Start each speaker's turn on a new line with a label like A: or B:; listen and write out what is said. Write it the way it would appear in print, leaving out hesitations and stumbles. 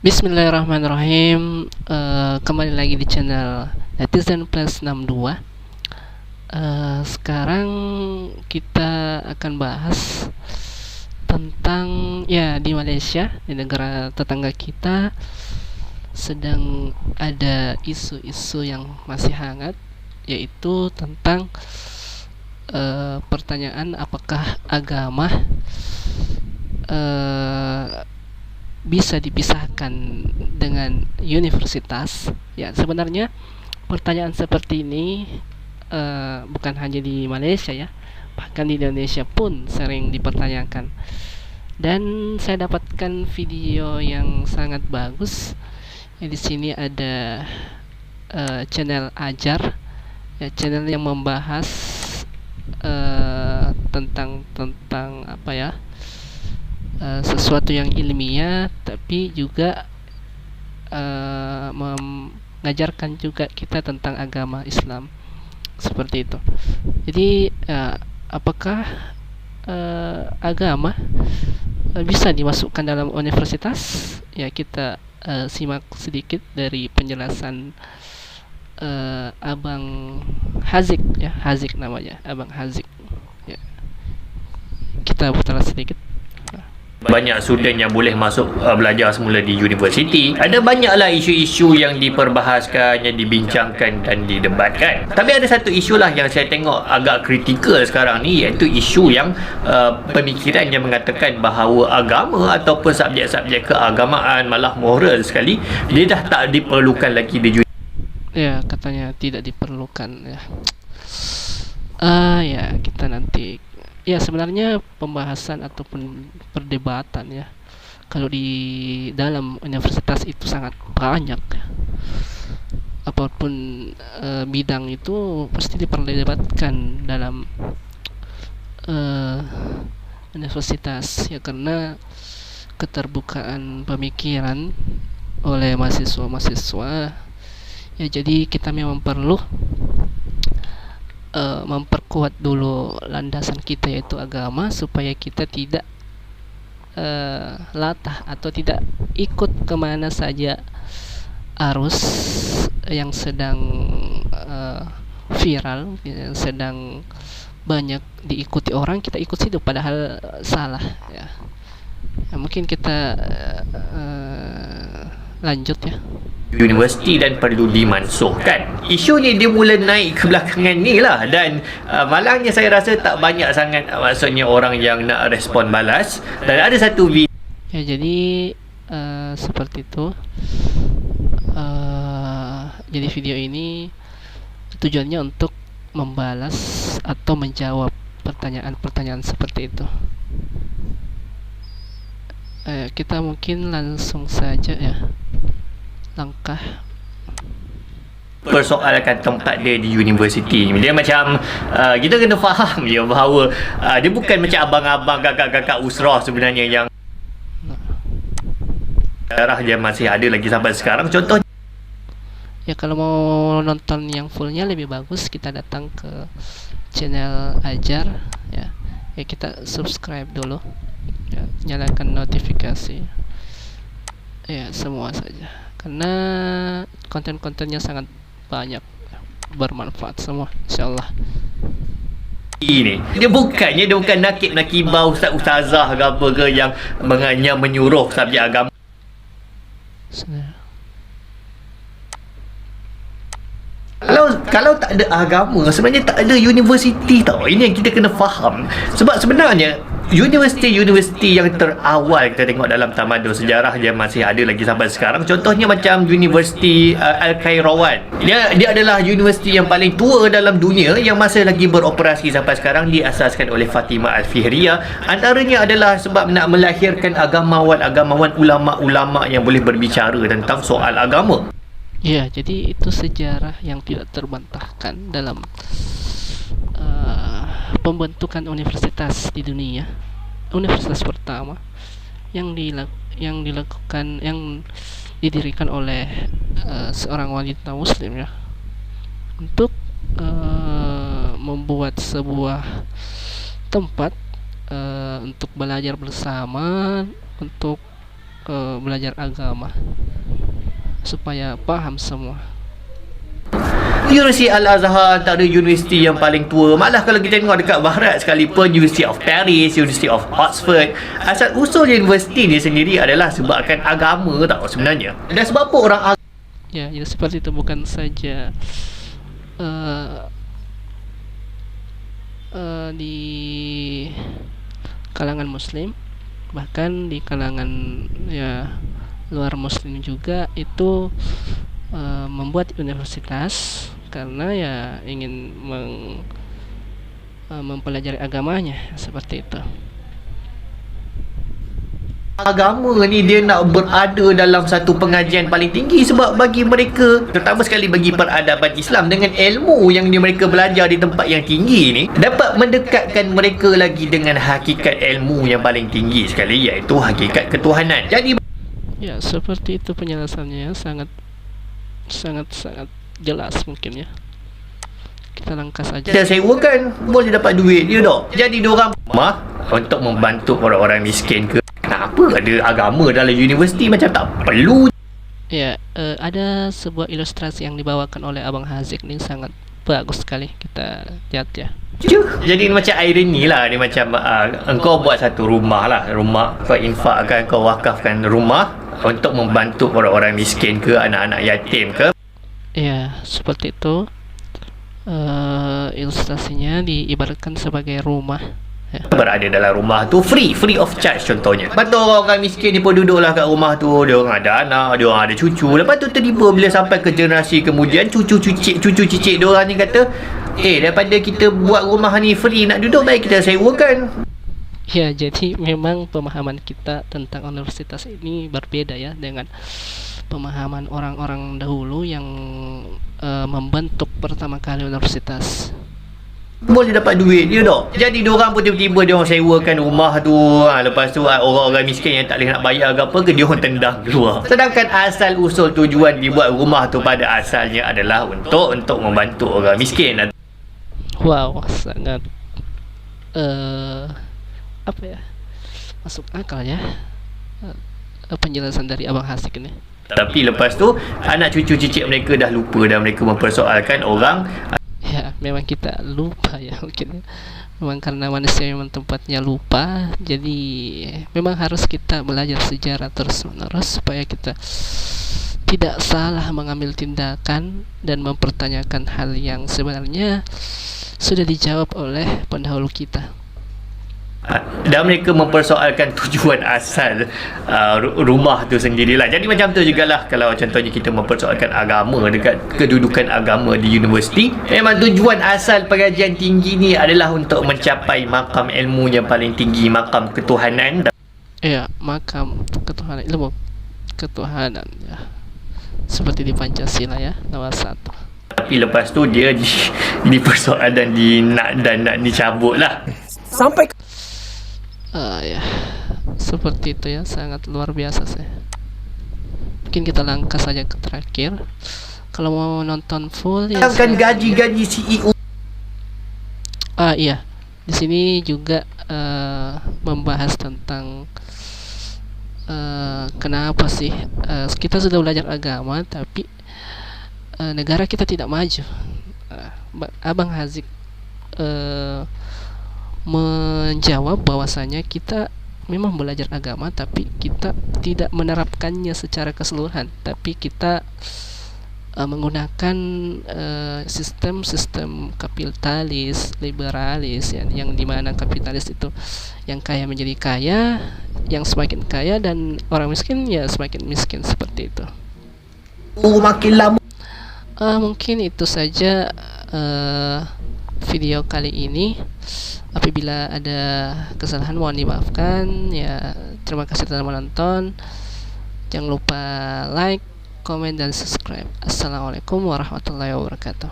A: Bismillahirrahmanirrahim. Kembali lagi di channel Netizen Plus 62. Sekarang kita akan bahas tentang di Malaysia, di negara tetangga kita, sedang ada isu-isu yang masih hangat, yaitu tentang pertanyaan apakah agama bisa dipisahkan dengan universitas. Ya, sebenarnya pertanyaan seperti ini bukan hanya di Malaysia ya, bahkan di Indonesia pun sering dipertanyakan. Dan saya dapatkan video yang sangat bagus. Di sini ada channel Ajar, ya, channel yang membahas tentang apa ya, sesuatu yang ilmiah, tapi juga mengajarkan juga kita tentang agama Islam, seperti itu. Jadi apakah agama bisa dimasukkan dalam universitas? Ya, kita simak sedikit dari penjelasan Abang Hazik, ya, Hazik namanya, Abang Hazik. Ya, kita putar sedikit.
B: Banyak student yang boleh masuk belajar semula di universiti. Ada banyaklah isu-isu yang diperbahaskan, yang dibincangkan dan didebatkan. Tapi ada satu isu lah yang saya tengok agak kritikal sekarang ni, iaitu isu yang pemikiran yang mengatakan bahawa agama ataupun subjek-subjek keagamaan, malah moral sekali, dia dah tak diperlukan lagi di universiti.
A: Ya, katanya tidak diperlukan ya. Ya, kita nanti, ya, sebenarnya pembahasan ataupun perdebatan ya, kalau di dalam universitas itu sangat banyak ya. Apapun bidang itu pasti diperdebatkan dalam universitas ya, karena keterbukaan pemikiran oleh mahasiswa-mahasiswa ya. Jadi kita memang perlu memperkuat dulu landasan kita, yaitu agama, supaya kita tidak latah atau tidak ikut kemana saja arus yang sedang viral, yang sedang banyak diikuti orang, kita ikut situ padahal salah ya. Mungkin kita lanjut ya.
B: Universiti dan perlu dimansuhkan. Isu ni dia mula naik ke belakangan ni lah, dan malangnya saya rasa tak banyak sangat maksudnya orang yang nak respon balas. Dan ada satu video
A: ya, jadi seperti itu. Jadi video ini tujuannya untuk membalas atau menjawab pertanyaan-pertanyaan seperti itu. Kita mungkin langsung saja ya, langkah
B: persoalkan tempat dia di universiti. Dia macam kita kena faham dia bahawa dia bukan macam abang-abang, kakak-kakak usrah sebenarnya yang darah dia masih ada lagi sampai sekarang. Contoh
A: ya, kalau mau nonton yang fullnya lebih bagus kita datang ke channel Ajar ya. Ya, kita subscribe dulu ya, nyalakan notifikasi ya, semua saja, karena konten-kontennya sangat banyak, bermanfaat semua insyaallah.
B: ini dia bukan nakib-nakibah ustaz-ustazah ke apa ke yang menyuruh subjek agama. Kalau tak ada agama, sebenarnya tak ada universiti tau. Ini yang kita kena faham. Sebab sebenarnya universiti yang terawal kita tengok dalam tamadun sejarah dia masih ada lagi sampai sekarang. Contohnya macam Universiti Al-Qairawan. Dia adalah universiti yang paling tua dalam dunia yang masih lagi beroperasi sampai sekarang, diasaskan oleh Fatimah Al-Fihriyah. Antaranya adalah sebab nak melahirkan agamawan, ulama-ulama yang boleh berbicara tentang soal agama.
A: Ya, jadi itu sejarah yang tidak terbantahkan dalam pembentukan universitas di dunia. Universitas pertama yang dilakukan, yang didirikan oleh seorang wanita muslim ya, untuk membuat sebuah tempat untuk belajar bersama, untuk belajar agama supaya paham semua.
B: Universiti Al-Azhar antara universiti yang paling tua. Malah kalau kita tengok dekat barat sekalipun, University of Paris, University of Oxford, asal usul universiti ni sendiri adalah sebabkan agama tau sebenarnya. Dan sebab apa orang
A: Ya, ya seperti itu, bukan saja di kalangan muslim, bahkan di kalangan ya luar muslim juga itu membuat universitas karena ya ingin mempelajari agamanya, seperti itu.
B: agama ni dia nak berada dalam satu pengajian paling tinggi, sebab bagi mereka, terutama sekali bagi peradaban Islam, dengan ilmu yang mereka belajar di tempat yang tinggi ni dapat mendekatkan mereka lagi dengan hakikat ilmu yang paling tinggi sekali, iaitu hakikat ketuhanan. Jadi
A: Ya, seperti itu penjelasannya, sangat jelas mungkin ya. Kita langkas saja.
B: dia sewakan boleh dapat duit dia dok. Jadi diorang mah untuk membantu orang-orang miskin ke. Kenapa ada agama dalam universiti? Macam tak perlu.
A: Ya, ada sebuah ilustrasi yang dibawakan oleh Abang Haziq ni sangat bagus sekali, kita lihat ya.
B: Jadi macam ironi lah. Dia macam engkau buat satu rumah lah. Rumah kau infakkan, kau wakafkan rumah untuk membantu orang-orang miskin ke, anak-anak yatim ke.
A: Ya, seperti itu. Ilustrasinya diibaratkan sebagai rumah ya.
B: Berada dalam rumah tu free of charge contohnya. Lepas tu orang-orang miskin ni pun duduklah kat rumah tu. Dia orang ada anak, dia orang ada cucu. Lepas tu tiba-tiba bila sampai ke generasi kemudian, cucu cicit dia orang ni kata, daripada kita buat rumah ni free nak duduk, baik kita sewakan.
A: Ya, jadi memang pemahaman kita tentang universitas ini berbeda ya dengan pemahaman orang-orang dahulu yang membentuk pertama kali universitas.
B: Boleh dapat duit dia dok. Jadi diorang pun tiba-tiba diorang sewakan rumah tu. Lepas tu orang-orang miskin yang tak boleh nak bayar ke apa ke, diorang tendang keluar. Sedangkan asal usul tujuan dibuat rumah tu pada asalnya adalah untuk membantu orang miskin.
A: Wow, sangat apa ya, masuk akal ya penjelasan dari Abang Hasik ini.
B: Tapi lepas tu anak cucu cicit mereka dah lupa dan mereka mempersoalkan orang.
A: Ya, memang kita lupa ya mungkin. Memang karena manusia memang tempatnya lupa. Jadi memang harus kita belajar sejarah terus-menerus supaya kita tidak salah mengambil tindakan dan mempertanyakan hal yang sebenarnya sudah dijawab oleh pendahulu kita.
B: Dan mereka mempersoalkan tujuan asal rumah tu sendirilah. Jadi macam tu jugalah kalau contohnya kita mempersoalkan agama dekat kedudukan agama di universiti. Memang tujuan asal pengajian tinggi ni adalah untuk mencapai makam ilmu yang paling tinggi, makam ketuhanan.
A: Ya, makam ketuhanan, ilmu ketuhanan ya. Seperti di Pancasila ya, nomor 1.
B: Tapi lepas tu dia dipersoal dan nak dicabut lah.
C: Sampai
A: Ya, seperti itu ya, sangat luar biasa sih. Mungkin kita langkah saja ke terakhir. Kalau mau nonton full ya
B: Kan gaji CEO.
A: Iya, di sini juga membahas tentang kenapa sih kita sudah belajar agama tapi negara kita tidak maju. Abang Haziq menjawab bahwasanya kita memang belajar agama tapi kita tidak menerapkannya secara keseluruhan, tapi kita menggunakan sistem kapitalis, liberalis ya, yang dimana kapitalis itu yang kaya menjadi kaya, yang semakin kaya, dan orang miskin ya semakin miskin, seperti itu.
B: Makin lama.
A: Mungkin itu saja video kali ini. Apabila ada kesalahan mohon dimaafkan ya. Terima kasih telah menonton. Jangan lupa like, komen, dan subscribe. Assalamualaikum warahmatullahi wabarakatuh.